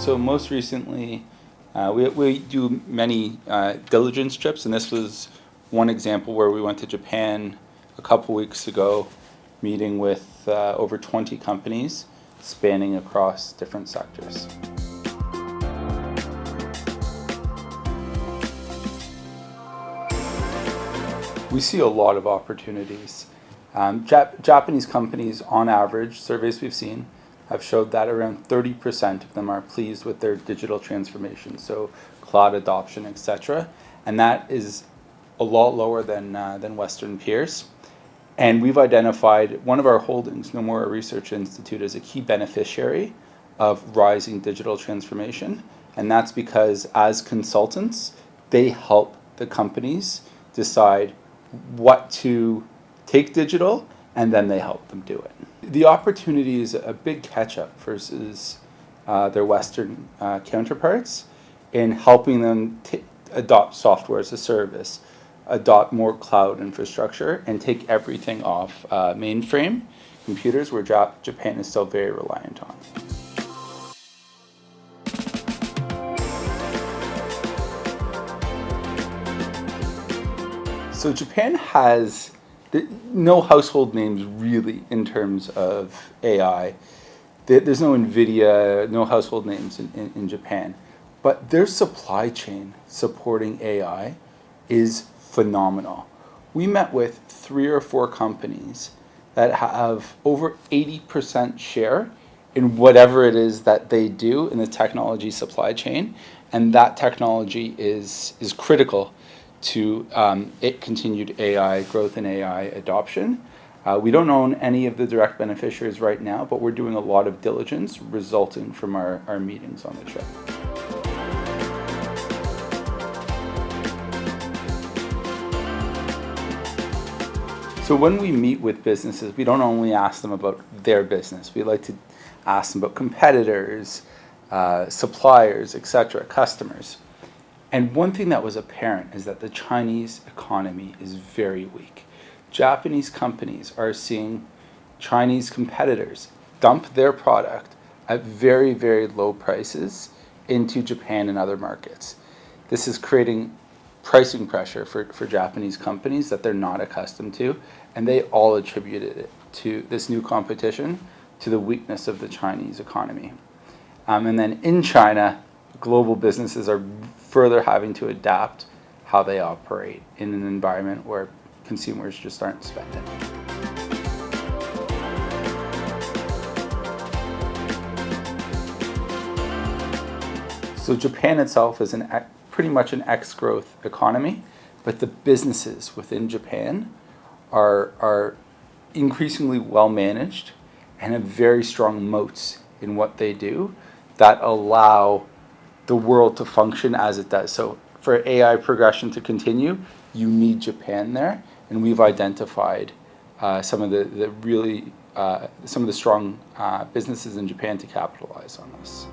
So most recently, we do many diligence trips, and this was one example where we went to Japan a couple weeks ago, meeting with over 20 companies spanning across different sectors. We see a lot of opportunities. Japanese companies, on average, surveys we've seen, have showed that around 30% of them are pleased with their digital transformation, so cloud adoption, etc. And that is a lot lower than Western peers. And we've identified one of our holdings, Nomura Research Institute, as a key beneficiary of rising digital transformation. And that's because as consultants, they help the companies decide what to take digital, and then they help them do it. The opportunity is a big catch-up versus their Western counterparts in helping them adopt software as a service, adopt more cloud infrastructure, and take everything off mainframe computers, where Japan is still very reliant on. So Japan has no household names really in terms of AI. There's no NVIDIA, no household names in Japan. But their supply chain supporting AI is phenomenal. We met with 3 or 4 companies that have over 80% share in whatever it is that they do in the technology supply chain. And that technology is critical to continued AI growth and AI adoption. We don't own any of the direct beneficiaries right now, but we're doing a lot of diligence resulting from our meetings on the trip. So when we meet with businesses, we don't only ask them about their business. We like to ask them about competitors, suppliers, etc., customers. And one thing that was apparent is that the Chinese economy is very weak. Japanese companies are seeing Chinese competitors dump their product at very, very low prices into Japan and other markets. This is creating pricing pressure for Japanese companies that they're not accustomed to, and they all attributed it to this new competition, to the weakness of the Chinese economy. And then in China, global businesses are further having to adapt how they operate in an environment where consumers just aren't spending. So Japan itself is pretty much an ex-growth economy, but the businesses within Japan are increasingly well managed and have very strong moats in what they do that allow the world to function as it does. So for AI progression to continue, you need Japan there, and we've identified some of the strong businesses in Japan to capitalize on this.